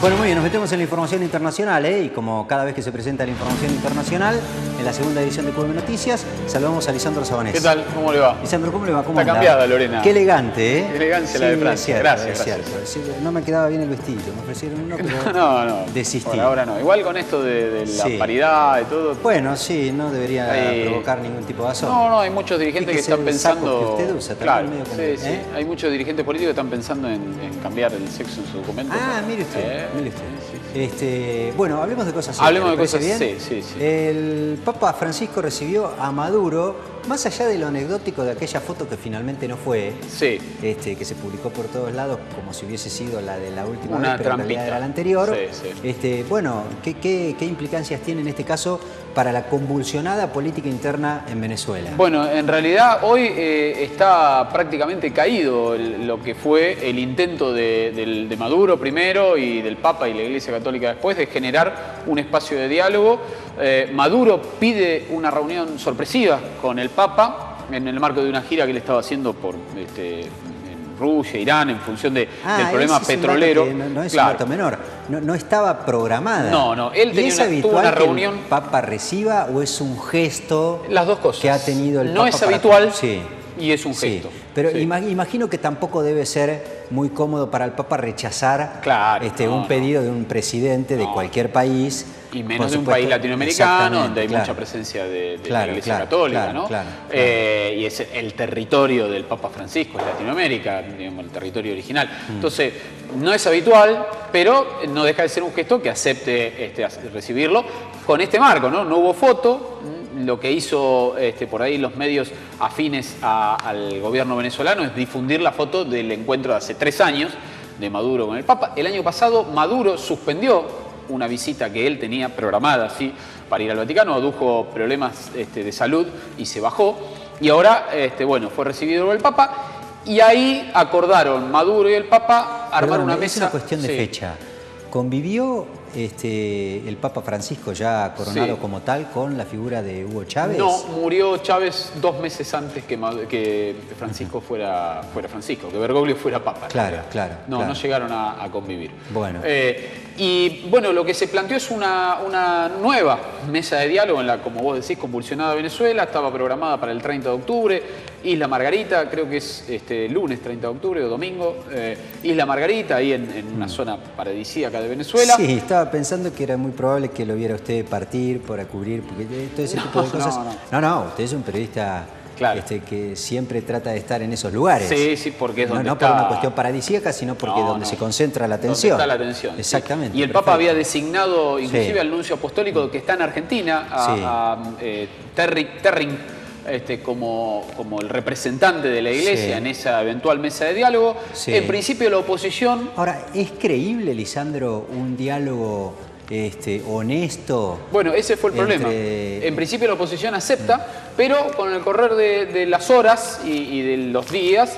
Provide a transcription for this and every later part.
Bueno, muy bien, nos metemos en la información internacional, y como cada vez que se presenta la información internacional, en la segunda edición de QM Noticias, saludamos a Lisandro Sabanés. ¿Qué tal? ¿Cómo le va? Lisandro, ¿cómo le va? ¿Cómo Está anda? cambiada, Lorena. Qué elegante, ¿eh? Qué elegancia la de Francia. Gracias. No me quedaba bien el vestido, me ofrecieron uno, pero no. desistí. Por ahora no. Igual con esto de la paridad y todo. Bueno, sí, no debería provocar ningún tipo de asombro. No, hay muchos dirigentes que están pensando... Que usted usa, claro, medio como, sí. Hay muchos dirigentes políticos que están pensando en cambiar el sexo en su documento. Ah, mire usted, mire usted. Sí. Bueno, hablemos de cosas serias. Hablemos de cosas, bien? Sí. El Papa Francisco recibió a Maduro, más allá de lo anecdótico de aquella foto que finalmente no fue, que se publicó por todos lados como si hubiese sido la de la última vez, pero en realidad era la anterior. Bueno, ¿qué implicancias tiene en este caso para la convulsionada política interna en Venezuela? Bueno, en realidad hoy está prácticamente caído lo que fue el intento de Maduro primero y del Papa y la Iglesia Católica después de generar un espacio de diálogo. Maduro pide una reunión sorpresiva con el Papa en el marco de una gira que él estaba haciendo por en Rusia, Irán, en función del problema petrolero. No es un dato menor. No estaba programada. No. Él tuvo una reunión. ¿Que el Papa reciba o es un gesto? Las dos cosas. Que ha tenido el Papa. No es habitual y es un gesto. Pero imagino que tampoco debe ser muy cómodo para el Papa rechazar un pedido de un presidente de cualquier país. Y menos de un país latinoamericano, donde hay mucha presencia de la Iglesia Católica, ¿no? Y es el territorio del Papa Francisco, es Latinoamérica, digamos, el territorio original. Entonces, no es habitual, pero no deja de ser un gesto que acepte recibirlo con este marco, ¿no? No hubo foto. Lo que hizo por ahí los medios afines al gobierno venezolano es difundir la foto del encuentro de hace 3 años de Maduro con el Papa. El año pasado Maduro suspendió una visita que él tenía programada para ir al Vaticano, adujo problemas de salud y se bajó. Y ahora fue recibido por el Papa y ahí acordaron Maduro y el Papa armar una mesa. Es una cuestión de fecha. ¿Convivió el Papa Francisco ya coronado como tal con la figura de Hugo Chávez? No, murió Chávez 2 meses antes que Francisco fuera Francisco, que Bergoglio fuera Papa. Claro. No llegaron a convivir. Bueno. Lo que se planteó es una nueva mesa de diálogo en la, como vos decís, convulsionada Venezuela. Estaba programada para el 30 de octubre. Isla Margarita, creo que es lunes 30 de octubre o domingo. Isla Margarita, ahí en una zona paradisíaca de Venezuela. Sí, estaba pensando que era muy probable que lo viera usted partir para cubrir, porque todo ese tipo de cosas. No, usted es un periodista que siempre trata de estar en esos lugares. Sí, porque es donde no por una cuestión paradisíaca, sino porque donde se concentra la atención. Donde está la atención. Exactamente. Y el Papa había designado inclusive al nuncio apostólico que está en Argentina, a Terring, como el representante de la Iglesia en esa eventual mesa de diálogo. En principio la oposición... Ahora, ¿es creíble, Lisandro, un diálogo honesto? Bueno, ese fue el problema. En principio la oposición acepta, pero con el correr de las horas y de los días,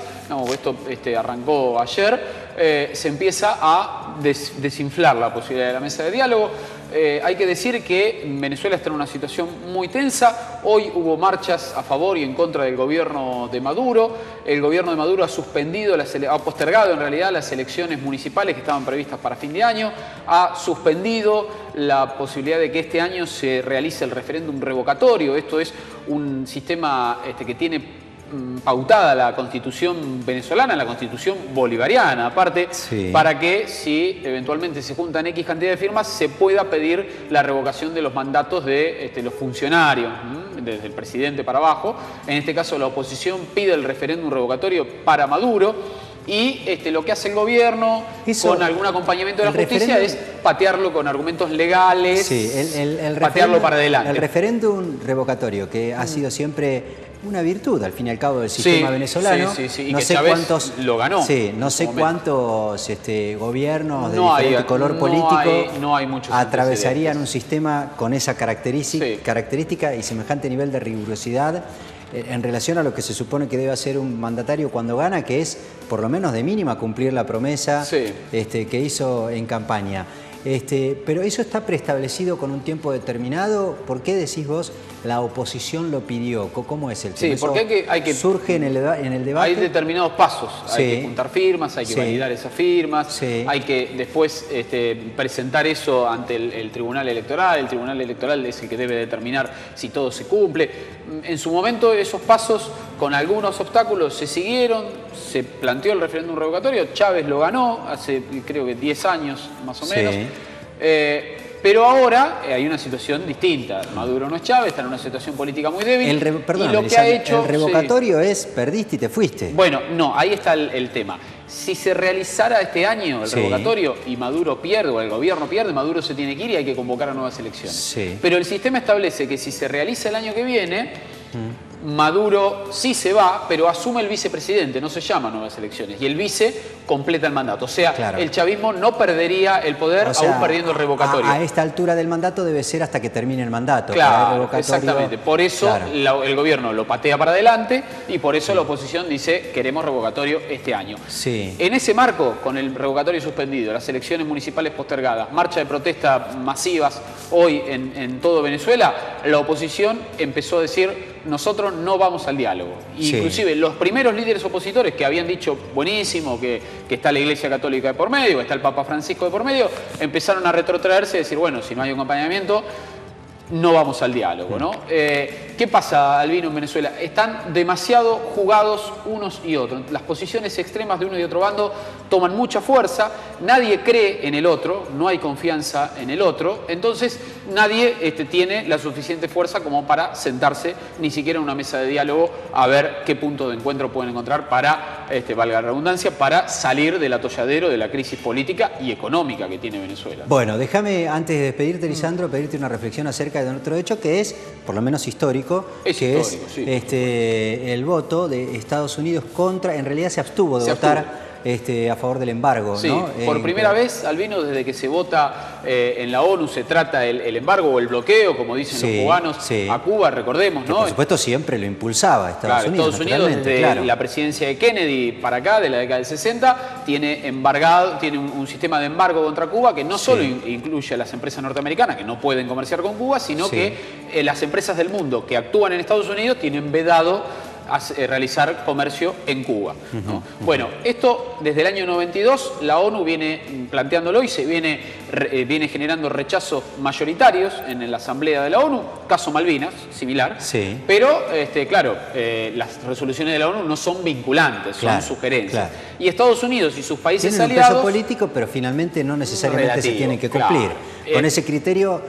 esto arrancó ayer, se empieza a desinflar la posibilidad de la mesa de diálogo. Hay que decir que Venezuela está en una situación muy tensa. Hoy hubo marchas a favor y en contra del gobierno de Maduro. El gobierno de Maduro ha postergado en realidad las elecciones municipales que estaban previstas para fin de año. Ha suspendido la posibilidad de que este año se realice el referéndum revocatorio. Esto es un sistema que tiene pautada la Constitución venezolana, la Constitución bolivariana, aparte, para que si eventualmente se juntan X cantidad de firmas, se pueda pedir la revocación de los mandatos de los funcionarios, desde el presidente para abajo. En este caso la oposición pide el referéndum revocatorio para Maduro y lo que hace el gobierno con algún acompañamiento de la justicia es patearlo con argumentos legales, patearlo para adelante. El referéndum revocatorio, que ha sido siempre una virtud, al fin y al cabo, del sistema venezolano. Y no sé cuántos lo ganó. No sé cuántos gobiernos de diferente color político atravesarían un sistema con esa característica y semejante nivel de rigurosidad en relación a lo que se supone que debe hacer un mandatario cuando gana, que es, por lo menos de mínima, cumplir la promesa que hizo en campaña. Pero eso está preestablecido con un tiempo determinado. ¿Por qué decís vos la oposición lo pidió? ¿Cómo es el tema? Sí, porque hay que surge en el debate. Hay determinados pasos. Hay que juntar firmas, hay que validar esas firmas, hay que después presentar eso ante el Tribunal Electoral. El Tribunal Electoral es el que debe determinar si todo se cumple. En su momento esos pasos, con algunos obstáculos, se siguieron, se planteó el referéndum revocatorio, Chávez lo ganó hace creo que 10 años más o menos. Pero ahora hay una situación distinta. Maduro no es Chávez, está en una situación política muy débil. El revocatorio es perdiste y te fuiste. Bueno, no, ahí está el tema. Si se realizara este año el revocatorio y Maduro pierde o el gobierno pierde, Maduro se tiene que ir y hay que convocar a nuevas elecciones. Pero el sistema establece que si se realiza el año que viene, Maduro sí se va, pero asume el vicepresidente, no se llama nuevas elecciones, y el vice completa el mandato. O sea, el chavismo no perdería el poder, aún perdiendo el revocatorio. A esta altura del mandato debe ser hasta que termine el mandato. Claro, exactamente. Por eso el gobierno lo patea para adelante y por eso la oposición dice queremos revocatorio este año. En ese marco, con el revocatorio suspendido, las elecciones municipales postergadas, marcha de protesta masivas hoy en todo Venezuela, la oposición empezó a decir nosotros no vamos al diálogo. Inclusive los primeros líderes opositores que habían dicho buenísimo, que está la Iglesia Católica de por medio, que está el Papa Francisco de por medio, empezaron a retrotraerse y decir, bueno, si no hay acompañamiento, no vamos al diálogo, ¿no? ¿Qué pasa, Albino, en Venezuela? Están demasiado jugados unos y otros. Las posiciones extremas de uno y otro bando toman mucha fuerza, nadie cree en el otro, no hay confianza en el otro, entonces nadie tiene la suficiente fuerza como para sentarse ni siquiera en una mesa de diálogo a ver qué punto de encuentro pueden encontrar para, valga la redundancia, para salir del atolladero de la crisis política y económica que tiene Venezuela. Bueno, déjame, antes de despedirte, Lisandro, pedirte una reflexión acerca de otro hecho que es, por lo menos histórico, el voto de Estados Unidos contra, en realidad se abstuvo de votar a favor del embargo. ¿No? Por primera vez, Albino, desde que se vota en la ONU se trata el embargo o el bloqueo, como dicen los cubanos, a Cuba, recordemos, ¿no? Por supuesto siempre lo impulsaba Estados Unidos. Estados Unidos desde la presidencia de Kennedy para acá, de la década del 60, tiene un sistema de embargo contra Cuba que no solo incluye a las empresas norteamericanas que no pueden comerciar con Cuba, sino que las empresas del mundo que actúan en Estados Unidos tienen vedado realizar comercio en Cuba, ¿no? Bueno, esto desde el año 92 la ONU viene planteándolo y se viene generando rechazos mayoritarios en la Asamblea de la ONU, caso Malvinas, similar, pero claro, las resoluciones de la ONU no son vinculantes, son sugerencias. Y Estados Unidos y sus países aliados... Tienen un peso político, pero finalmente no necesariamente se tienen que cumplir. Con ese criterio,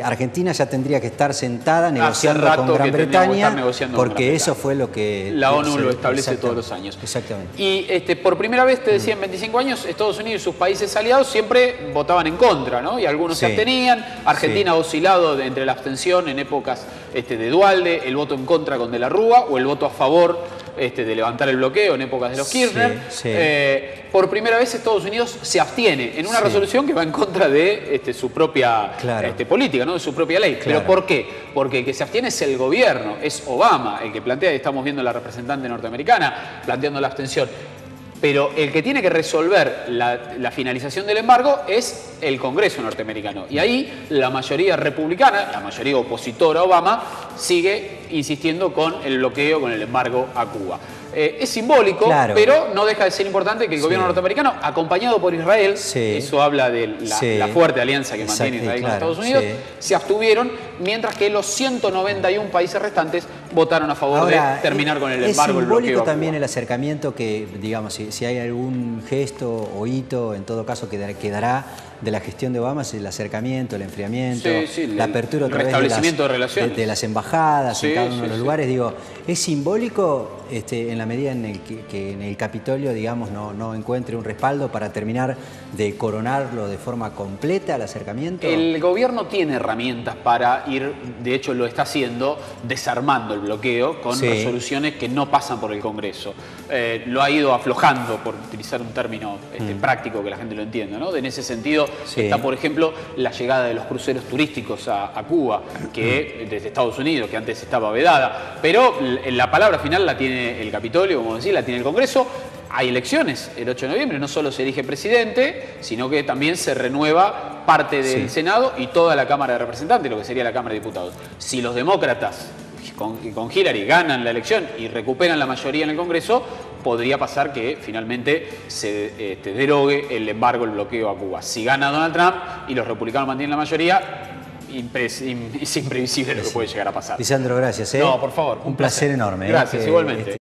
Argentina ya tendría que estar sentada negociando con Gran Bretaña, porque eso fue lo que... La ONU lo establece todos los años. Exactamente. Y por primera vez, te decía, en 25 años, Estados Unidos y sus países aliados siempre votaban en contra, ¿no? Y algunos se abstenían. Argentina ha oscilado entre la abstención en épocas de Duhalde, el voto en contra con De la Rúa, o el voto a favor de levantar el bloqueo en épocas de los Kirchner. Por primera vez Estados Unidos se abstiene en una resolución que va en contra de su propia política, ¿no? De su propia ley. ¿Pero por qué? Porque el que se abstiene es el gobierno, es Obama el que plantea, y estamos viendo a la representante norteamericana planteando la abstención. Pero el que tiene que resolver la finalización del embargo es el Congreso norteamericano. Y ahí la mayoría republicana, la mayoría opositora a Obama, sigue insistiendo con el bloqueo, con el embargo a Cuba. Es simbólico, pero no deja de ser importante que el gobierno norteamericano, acompañado por Israel, eso habla de la fuerte alianza que mantiene Israel con Estados Unidos, se abstuvieron, mientras que los 191 países restantes votaron a favor de terminar con el embargo, el bloqueo. Es simbólico también el acercamiento que, digamos, si hay algún gesto o hito, en todo caso quedará de la gestión de Obama, es el acercamiento, el enfriamiento, la apertura otra vez de las embajadas en cada uno de los lugares. Digo, es simbólico en la medida en que en el Capitolio, digamos, no encuentre un respaldo para terminar de coronarlo de forma completa el acercamiento. El gobierno tiene herramientas para ir, de hecho lo está haciendo, desarmando el bloqueo con resoluciones que no pasan por el Congreso. Lo ha ido aflojando, por utilizar un término práctico que la gente lo entienda, ¿no? En ese sentido está, por ejemplo, la llegada de los cruceros turísticos a Cuba, que desde Estados Unidos, que antes estaba vedada. Pero la palabra final la tiene el Capitolio, como decía, la tiene el Congreso. Hay elecciones el 8 de noviembre, no solo se elige presidente, sino que también se renueva parte del Senado y toda la Cámara de Representantes, lo que sería la Cámara de Diputados. Si los demócratas con Hillary ganan la elección y recuperan la mayoría en el Congreso, podría pasar que finalmente se derogue el embargo, el bloqueo a Cuba. Si gana Donald Trump y los republicanos mantienen la mayoría, es imprevisible lo que puede llegar a pasar. Lisandro, gracias. No, por favor. Un placer enorme. Gracias, igualmente.